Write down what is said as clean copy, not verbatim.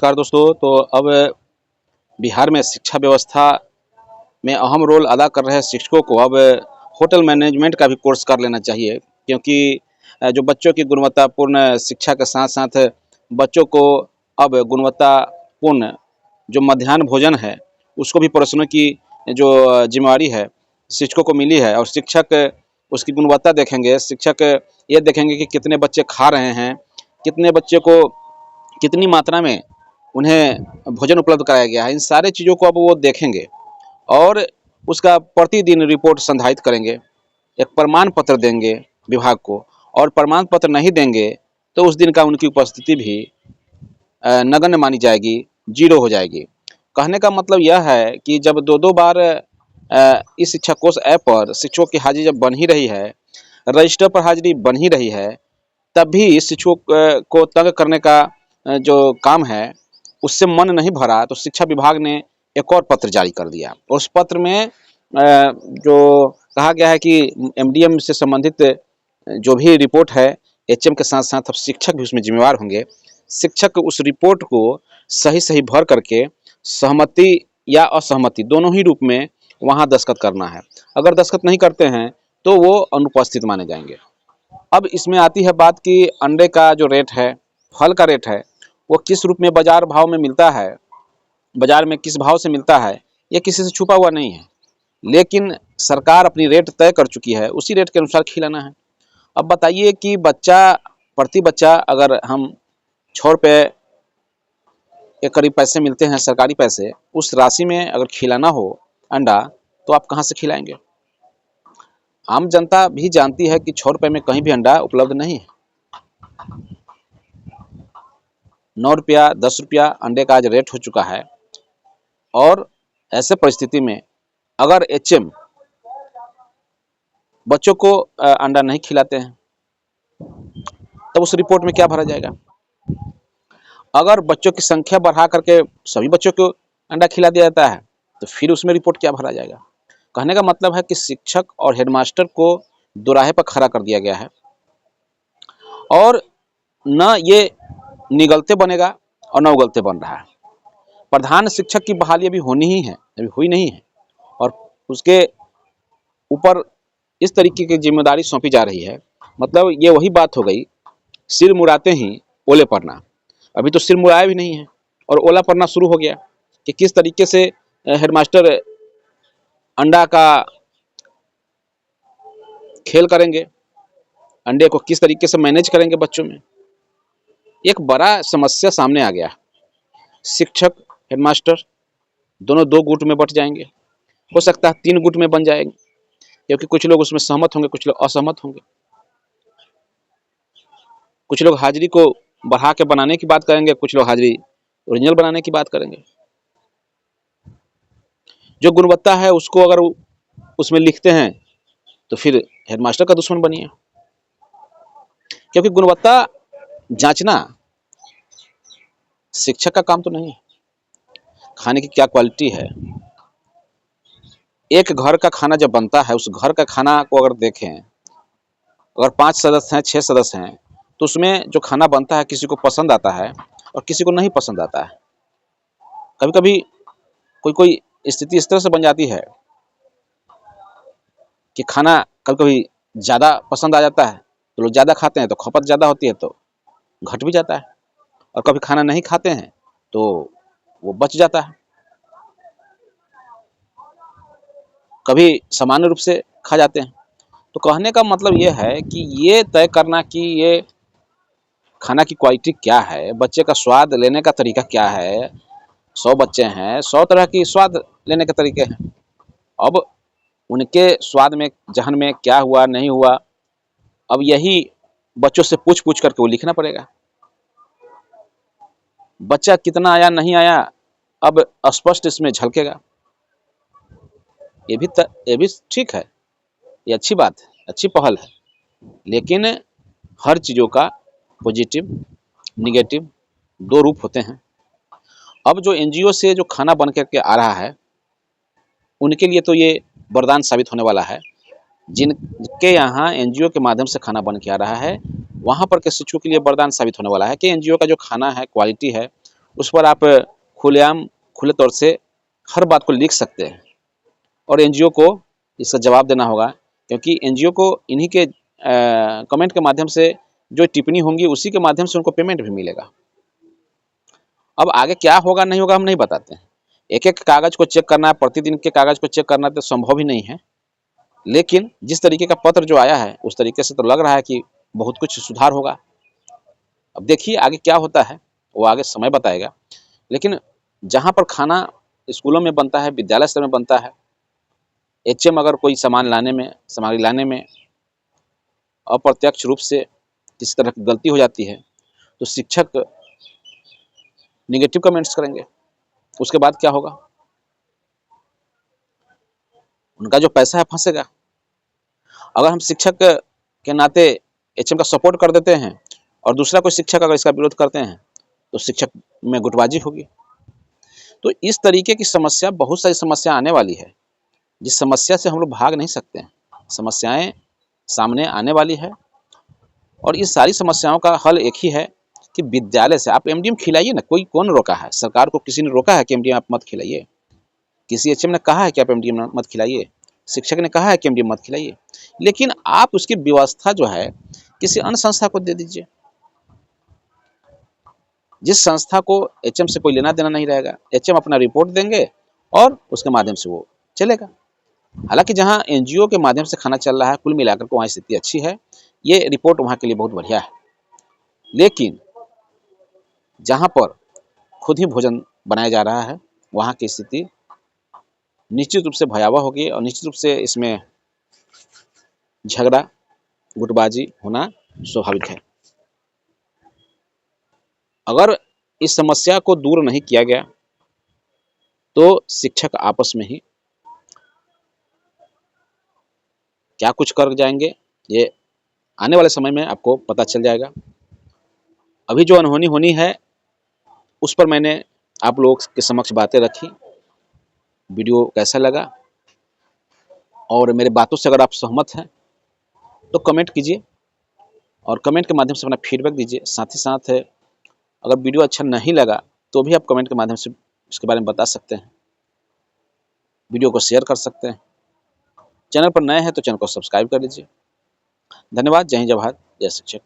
नमस्कार दोस्तों। तो अब बिहार में शिक्षा व्यवस्था में अहम रोल अदा कर रहे शिक्षकों को अब होटल मैनेजमेंट का भी कोर्स कर लेना चाहिए, क्योंकि जो बच्चों की गुणवत्तापूर्ण शिक्षा के साथ-साथ बच्चों को अब गुणवत्तापूर्ण जो मध्याह्न भोजन है, उसको भी परोसने की जो ज़िम्मेवारी है, शिक्षकों को मिली है। और शिक्षक उसकी गुणवत्ता देखेंगे, शिक्षक ये देखेंगे कि कितने बच्चे खा रहे हैं, कितने बच्चे को कितनी मात्रा में उन्हें भोजन उपलब्ध कराया गया है। इन सारे चीज़ों को अब वो देखेंगे और उसका प्रतिदिन रिपोर्ट संधारित करेंगे, एक प्रमाण पत्र देंगे विभाग को। और प्रमाण पत्र नहीं देंगे तो उस दिन का उनकी उपस्थिति भी नगण्य मानी जाएगी, जीरो हो जाएगी। कहने का मतलब यह है कि जब दो बार इस शिक्षा कोष ऐप पर शिक्षकों की हाजिरी जब बन ही रही है, रजिस्टर पर हाजिरी बन ही रही है, तब भी शिक्षकों को तंग करने का जो काम है उससे मन नहीं भरा, तो शिक्षा विभाग ने एक और पत्र जारी कर दिया। और उस पत्र में जो कहा गया है कि एमडीएम से संबंधित जो भी रिपोर्ट है, एचएम के साथ साथ अब शिक्षक भी उसमें जिम्मेवार होंगे। शिक्षक उस रिपोर्ट को सही भर करके सहमति या असहमति दोनों ही रूप में वहाँ दस्तखत करना है। अगर दस्तखत नहीं करते हैं तो वो अनुपस्थित माने जाएंगे। अब इसमें आती है बात कि अंडे का जो रेट है, फल का रेट है, वो किस रूप में बाज़ार भाव में मिलता है, बाज़ार में किस भाव से मिलता है, ये किसी से छुपा हुआ नहीं है। लेकिन सरकार अपनी रेट तय कर चुकी है, उसी रेट के अनुसार खिलाना है। अब बताइए कि प्रति बच्चा अगर हम ₹6 के करीब पैसे मिलते हैं, सरकारी पैसे, उस राशि में अगर खिलाना हो अंडा, तो आप कहाँ से खिलाएँगे? आम जनता भी जानती है कि ₹6 में कहीं भी अंडा उपलब्ध नहीं है। ₹9, ₹10 अंडे का आज रेट हो चुका है। और ऐसे परिस्थिति में अगर एचएम बच्चों को अंडा नहीं खिलाते हैं, तब उस रिपोर्ट में क्या भरा जाएगा? अगर बच्चों की संख्या बढ़ा करके सभी बच्चों को अंडा खिला दिया जाता है, तो फिर उसमें रिपोर्ट क्या भरा जाएगा? कहने का मतलब है कि शिक्षक और हेडमास्टर को दोराहे पर खड़ा कर दिया गया है। और न ये निगलते बनेगा और न उगलते बन रहा है। प्रधान शिक्षक की बहाली अभी होनी ही है, अभी हुई नहीं है। और उसके ऊपर इस तरीके की जिम्मेदारी सौंपी जा रही है। मतलब ये वही बात हो गई, सिर मुड़ाते ही ओले पड़ना। अभी तो सिर मुड़ाया भी नहीं है और ओला पड़ना शुरू हो गया कि किस तरीके से हेडमास्टर अंडा का खेल करेंगे, अंडे को किस तरीके से मैनेज करेंगे बच्चों में। एक बड़ा समस्या सामने आ गया। शिक्षक, हेडमास्टर दोनों 2 गुट में बँट जाएंगे, हो सकता है 3 गुट में बन जाएंगे, क्योंकि कुछ लोग उसमें सहमत होंगे, कुछ लोग असहमत होंगे। कुछ लोग हाजिरी को बढ़ा के बनाने की बात करेंगे, कुछ लोग हाजिरी ओरिजिनल बनाने की बात करेंगे। जो गुणवत्ता है उसको अगर उसमें लिखते हैं तो फिर हेडमास्टर का दुश्मन बनिए, क्योंकि गुणवत्ता जांचना शिक्षक का काम तो नहीं है। खाने की क्या क्वालिटी है, एक घर का खाना जब बनता है, उस घर का खाना को अगर देखें, अगर 5 सदस्य हैं, 6 सदस्य हैं, तो उसमें जो खाना बनता है किसी को पसंद आता है और किसी को नहीं पसंद आता है। कभी-कभी कोई स्थिति इस तरह से बन जाती है कि खाना कभी-कभी ज़्यादा पसंद आ जाता है, तो लोग ज़्यादा खाते हैं, तो खपत ज़्यादा होती है तो घट भी जाता है। और कभी खाना नहीं खाते हैं तो वो बच जाता है। कभी सामान्य रूप से खा जाते हैं। तो कहने का मतलब ये है कि ये तय करना कि ये खाना की क्वालिटी क्या है, बच्चे का स्वाद लेने का तरीका क्या है। 100 बच्चे हैं, 100 तरह की स्वाद लेने के तरीके हैं। अब उनके स्वाद में, जहन में क्या हुआ, नहीं हुआ, अब यही बच्चों से पूछ-पूछ करके वो लिखना पड़ेगा। बच्चा कितना आया, नहीं आया, अब स्पष्ट इसमें झलकेगा। ये भी ठीक है, ये अच्छी बात है, अच्छी पहल है। लेकिन हर चीज़ों का पॉजिटिव, नेगेटिव 2 रूप होते हैं। अब जो एनजीओ से जो खाना बन कर के आ रहा है, उनके लिए तो ये वरदान साबित होने वाला है। जिनके यहाँ एनजीओ के माध्यम से खाना बन के आ रहा है, वहाँ पर के शिक्षकों के लिए वरदान साबित होने वाला है कि एनजीओ का जो खाना है, क्वालिटी है, उस पर आप खुलेआम खुले तौर से हर बात को लिख सकते हैं और एनजीओ को इसका जवाब देना होगा, क्योंकि एनजीओ को इन्हीं के कमेंट के माध्यम से जो टिप्पणी होंगी उसी के माध्यम से उनको पेमेंट भी मिलेगा। अब आगे क्या होगा नहीं होगा हम नहीं बताते हैं। एक-एक कागज़ को चेक करना, प्रतिदिन के कागज़ को चेक करना तो संभव ही नहीं है। लेकिन जिस तरीके का पत्र जो आया है उस तरीके से तो लग रहा है कि बहुत कुछ सुधार होगा। अब देखिए आगे क्या होता है, वो आगे समय बताएगा। लेकिन जहाँ पर खाना स्कूलों में बनता है, विद्यालय स्तर में बनता है, एचएम अगर कोई सामान लाने में, सामग्री लाने में अप्रत्यक्ष रूप से किसी तरह की गलती हो जाती है, तो शिक्षक नेगेटिव कमेंट्स करेंगे। उसके बाद क्या होगा? उनका जो पैसा है फँसेगा। अगर हम शिक्षक के नाते एचएम का सपोर्ट कर देते हैं और दूसरा कोई शिक्षक अगर इसका विरोध करते हैं, तो शिक्षक में गुटबाजी होगी। तो इस तरीके की समस्या, बहुत सारी समस्या आने वाली है, जिस समस्या से हम लोग भाग नहीं सकते हैं। समस्याएँ सामने आने वाली है और इस सारी समस्याओं का हल एक ही है कि विद्यालय से आप एमडीएम खिलाइए ना। कोई कौन रोका है? सरकार को किसी ने रोका है कि एमडीएम आप मत खिलाइए? किसी एचएम ने कहा है कि आप एमडीएम मत खिलाइए? शिक्षक ने कहा है कि एमडीएम मत खिलाइए? लेकिन आप उसकी व्यवस्था जो है किसी अन्य संस्था को दे दीजिए, जिस संस्था को एचएम से कोई लेना देना नहीं रहेगा। एचएम अपना रिपोर्ट देंगे और उसके माध्यम से वो चलेगा। हालांकि जहां एनजीओ के माध्यम से खाना चल रहा है, कुल मिलाकर के वहाँ स्थिति अच्छी है, ये रिपोर्ट वहाँ के लिए बहुत बढ़िया है। लेकिन जहाँ पर खुद ही भोजन बनाया जा रहा है, वहाँ की स्थिति निश्चित रूप से भयावह होगी और निश्चित रूप से इसमें झगड़ा, गुटबाजी होना स्वाभाविक है। अगर इस समस्या को दूर नहीं किया गया, तो शिक्षक आपस में ही क्या कुछ कर जाएंगे, ये आने वाले समय में आपको पता चल जाएगा। अभी जो अनहोनी होनी है, उस पर मैंने आप लोगों के समक्ष बातें रखी। वीडियो कैसा लगा और मेरे बातों से अगर आप सहमत हैं, तो कमेंट कीजिए और कमेंट के माध्यम से अपना फीडबैक दीजिए। साथ ही साथ अगर वीडियो अच्छा नहीं लगा, तो भी आप कमेंट के माध्यम से इसके बारे में बता सकते हैं। वीडियो को शेयर कर सकते हैं। चैनल पर नए हैं तो चैनल को सब्सक्राइब कर लीजिए। धन्यवाद। जय हिंद, जय भारत, जय शिक्षक।